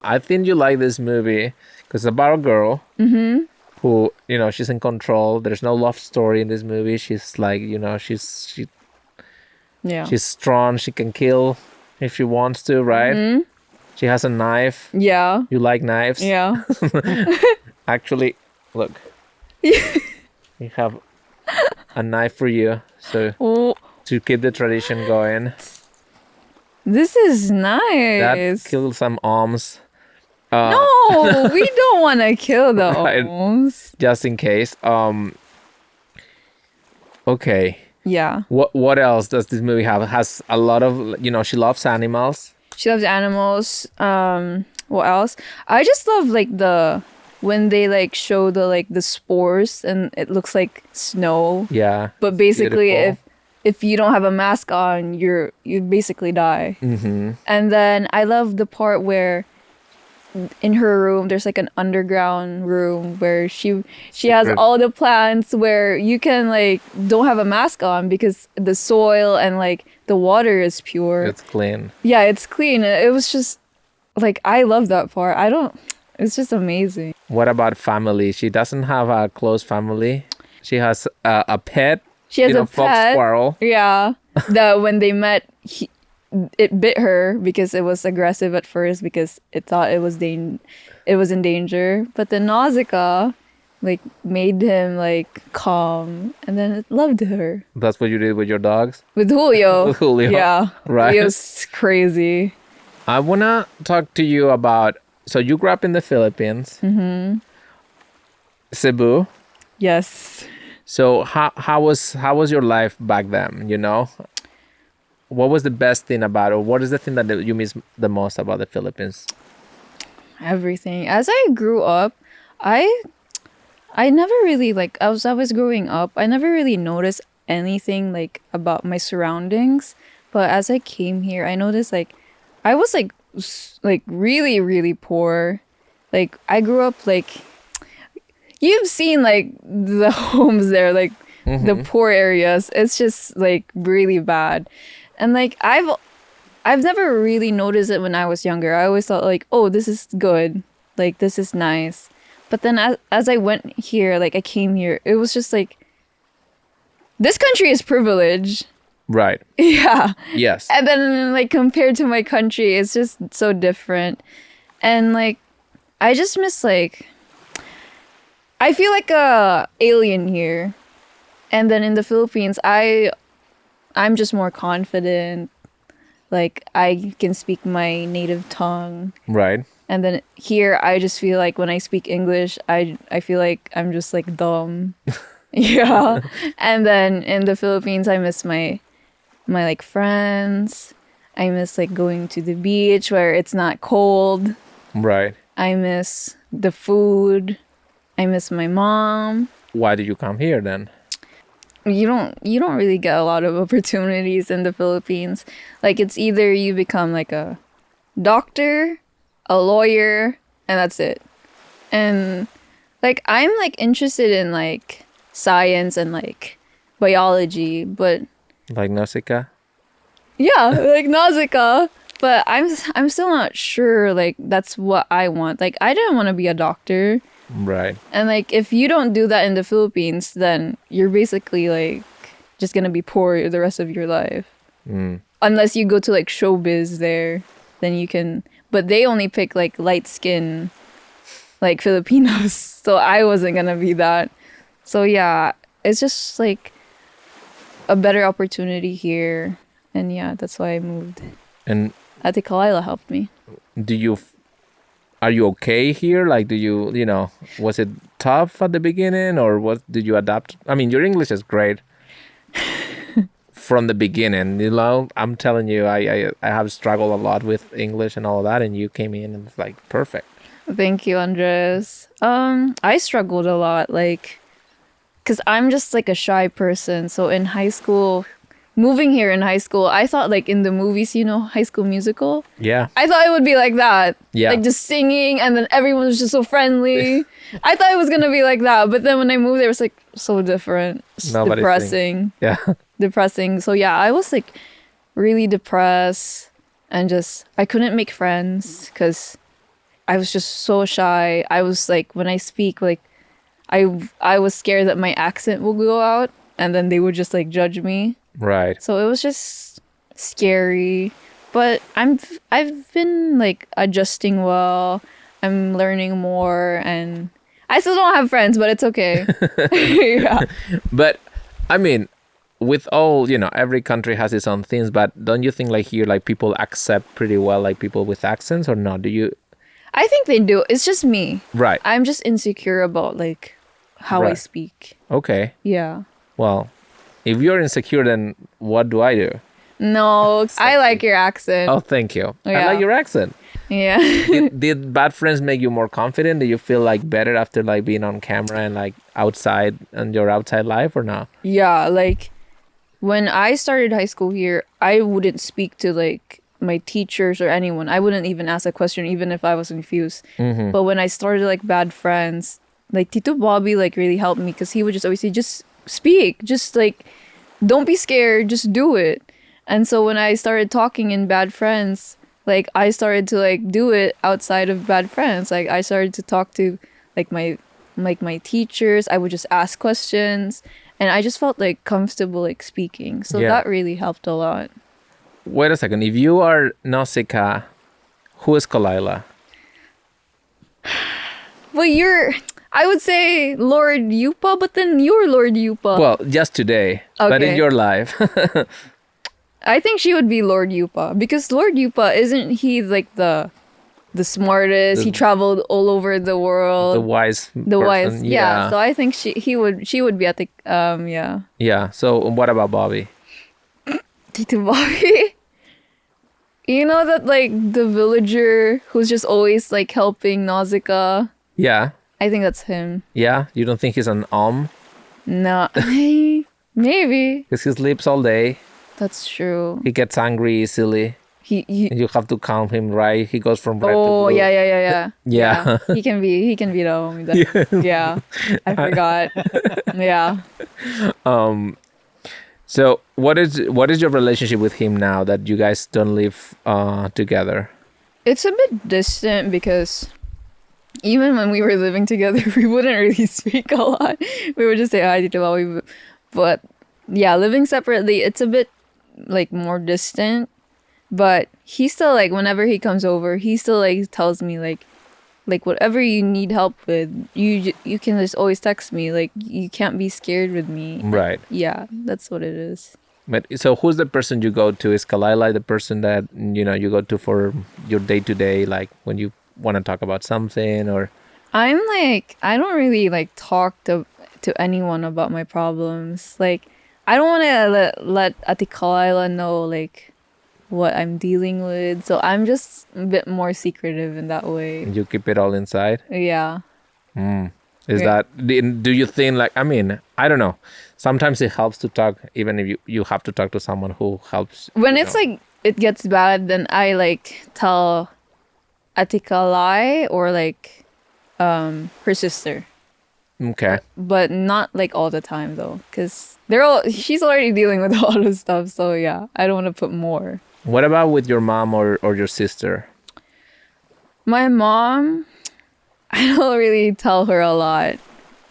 I think you like this movie because it's about a girl who, she's in control. There's no love story in this movie. She's like, Yeah. she's strong. She can kill if she wants to, right? She has a knife. Yeah. You like knives? Yeah. Actually, look, we have a knife for you. So Oh, to keep the tradition going, this is that nice. kills some arms. No, we don't want to kill the Right. ohms. Just in case. Okay. Yeah. What else does this movie have? It has a lot of, she loves animals. She loves animals. What else? I just love like when they like show the spores and it looks like snow. Yeah. But basically, beautiful. if you don't have a mask on, you basically die. Mm-hmm. And then I love the part where in her room there's like an underground room where she has Secret. all the plants where you can like don't have a mask on because the soil and like the water is pure. It's clean. Yeah, it's clean. It was just like I love that part. It's just amazing. What about family? She doesn't have a close family. She has a pet. She has a fox pet. squirrel. Yeah. That when they met, it bit her because it was aggressive at first because it thought it was in danger. But the Nausicaa like made him like calm and then it loved her. That's what you did with your dogs? With Julio. With Julio. Yeah. Right. Julio's crazy. I want to talk to you about, so you grew up in the Philippines. Mm-hmm. Cebu. Yes. So how was your life back then, What was the best thing about it? What is the thing that you miss the most about the Philippines? Everything. As I grew up, I never really like I was growing up, I never really noticed anything like about my surroundings. But as I came here, I noticed like I was like really really poor. Like I grew up like you've seen like the homes there, like the poor areas. It's just like really bad. And like I've never really noticed it when I was younger. I always thought like, oh, this is good. Like this is nice. But then as I went here, like I came here, it was just like this country is privileged. Right. Yeah. Yes. And then like compared to my country, it's just so different. And like I just miss like I feel like a alien here. And then in the Philippines, I'm just more confident. Like I can speak my native tongue. Right. And then here I just feel like when I speak English, I feel like I'm just like dumb. Yeah. And then in the Philippines, I miss my like friends. I miss like going to the beach where it's not cold. Right. I miss the food. I miss my mom. Why did you come here then? You don't really get a lot of opportunities in the Philippines. Like it's either you become like a doctor, a lawyer, and that's it. And like I'm like interested in like science and like biology, but Like Nausicaa? yeah, like Nausicaa. But I'm still not sure like that's what I want. Like I didn't want to be a doctor. Right. And like if you don't do that in the Philippines, then you're basically like just gonna be poor the rest of your life. Unless you go to like showbiz there, then you can. But they only pick like light skin, like Filipinos. So I wasn't gonna be that. So yeah, it's just like a better opportunity here, and yeah, that's why I moved. And Ate Kalila helped me. are you okay here? Like, was it tough at the beginning or did you adapt? I mean, your English is great from the beginning, I'm telling you, I have struggled a lot with English and all of that. And you came in and it's like perfect. Thank you, Andres. I struggled a lot, like, cause I'm just like a shy person. So in high school, moving here in high school, I thought like in the movies, High School Musical. Yeah. I thought it would be like that. Yeah. Like just singing and then everyone was just so friendly. I thought it was gonna be like that, but then when I moved there, it was like so different. It's Nobody depressing. Yeah. Depressing. So yeah, I was like really depressed and just I couldn't make friends because I was just so shy. I was like, when I speak, like, I was scared that my accent will go out, and then they would just like judge me. Right. So it was just scary. But I've been like adjusting well. I'm learning more, and I still don't have friends, but it's okay. Yeah. But I mean, with all, every country has its own things, but don't you think like here, like people accept pretty well like people with accents or not? Do you? I think they do. It's just me. Right. I'm just insecure about like how I Right. speak. Okay. Yeah. Well, if you're insecure, then what do I do? No, I like your accent. Oh, thank you. I Yeah. like your accent. Yeah. Did bad friends make you more confident? Do you feel like better after like being on camera and like outside and your outside life or not? Yeah, like when I started high school here, I wouldn't speak to like my teachers or anyone. I wouldn't even ask a question even if I was confused. Mm-hmm. But when I started like bad friends, like Tito Bobby like really helped me because he would just always say, just speak, just like don't be scared, just do it. And so when I started talking in bad friends, like I started to like do it outside of bad friends. Like I started to talk to like my teachers. I would just ask questions, and I just felt like comfortable like speaking. So Yeah. that really helped a lot. Wait a second. If you are Nausicaa, who is Kalila? Well, I would say Lord Yupa, but then you're Lord Yupa. Well, just today, but in Okay. your life. I think she would be Lord Yupa because Lord Yupa, isn't he like the smartest? He traveled all over the world. The wise The person. wise, yeah. So I think she would be at the yeah. Yeah. So what about Bobby? Tito Bobby. You know that like the villager who's just always like helping Nausicaa. Yeah. I think that's him. Yeah. You don't think he's an No, maybe because he sleeps all day. that's true. He gets angry easily. He You have to calm him, right? He goes from red to oh blue. yeah. Yeah. He can be the homie. Yeah, I forgot. Yeah. So what is your relationship with him now that you guys don't live together? It's a bit distant because even when we were living together, we wouldn't really speak a lot. We would just say hi to each other. But yeah, living separately, it's a bit like more distant. But he still like whenever he comes over, he still like tells me like whatever you need help with, you can just always text me. Like you can't be scared with me. Right. Yeah, that's what it is. But so who's the person you go to? Is Kalila the person that you go to for your day-to-day, like when you want to talk about something or? I'm like, I don't really like talk to anyone about my problems. Like, I don't want to let Ate Kalila know like what I'm dealing with. So I'm just a bit more secretive in that way. You keep it all inside? Yeah. Is Yeah. that, do you think like, I mean, I don't know. Sometimes it helps to talk, even if you have to talk to someone who helps. When it's like it gets bad, then I like tell Ate Kalai or like her sister. Okay. But not like all the time though, because she's already dealing with a lot of stuff. So yeah, I don't want to put more. What about with your mom or your sister? My mom, I don't really tell her a lot.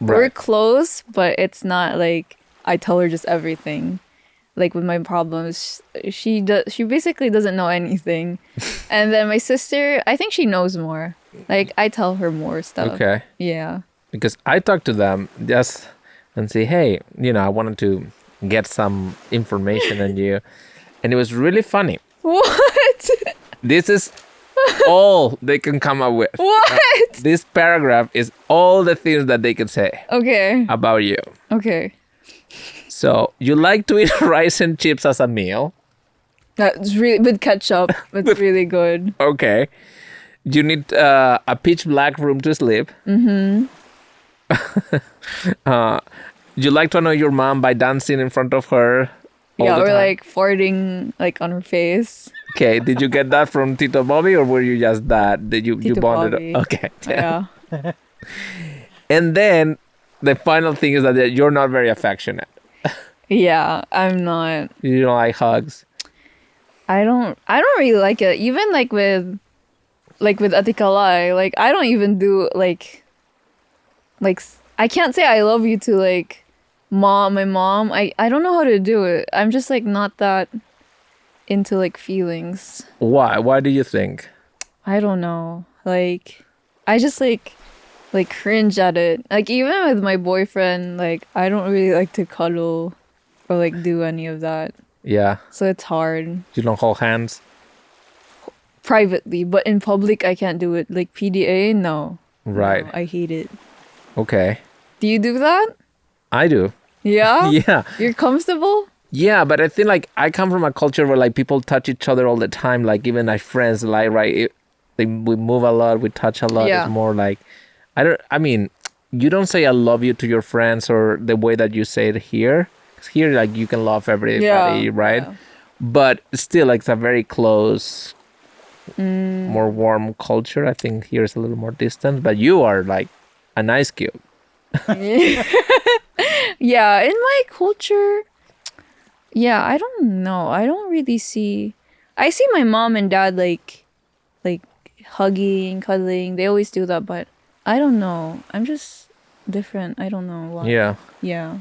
We're Right. close, but it's not like I tell her just everything. Like with my problems, she basically doesn't know anything. And then my sister, I think she knows more. Like I tell her more stuff. Okay. Yeah. Because I talk to them just and say, hey, I wanted to get some information on you. And it was really funny. What? This is all they can come up with. What? This paragraph is all the things that they can say Okay. about you. Okay. So you like to eat rice and chips as a meal. That's really with ketchup. It's really good. Okay. You need a pitch black room to sleep. Mm-hmm. You like to annoy your mom by dancing in front of her. all Yeah, the or time. like farting like on her face. Okay, did you get that from Tito Bobby or were you just that? Did you Tito bonded? Bobby. Okay. Yeah. And then the final thing is that you're not very affectionate. Yeah, I'm not. You don't like hugs. I don't really like it. Even like with like with Atikalai, like I don't even do I can't say I love you to like my mom. I don't know how to do it. I'm just like not that into like feelings. Why do you think? I don't know. Like I just like cringe at it. Like even with my boyfriend, like I don't really like to cuddle or like do any of that. Yeah, So it's hard you don't hold hands. privately, but in public I can't do it. Like PDA, no. Right. No, I hate it. Okay. Do you do that? I do. Yeah? Yeah. You're comfortable? Yeah, but I think like I come from a culture where like people touch each other all the time. Like even my friends, like right, we move a lot, we touch a lot. It's Yeah. more like I don't. I mean, you don't say I love you to your friends or the way that you say it here. 'Cause here, like you can love Yeah. everybody, right? Yeah. But still, like it's a very close, more warm culture. I think here is a little more distant. But you are like an ice cube. Yeah, in my culture, yeah, I don't know. I don't really see I see my mom and dad like hugging, cuddling. They always do that, but I don't know. I'm just different. I don't know why. Yeah. Yeah.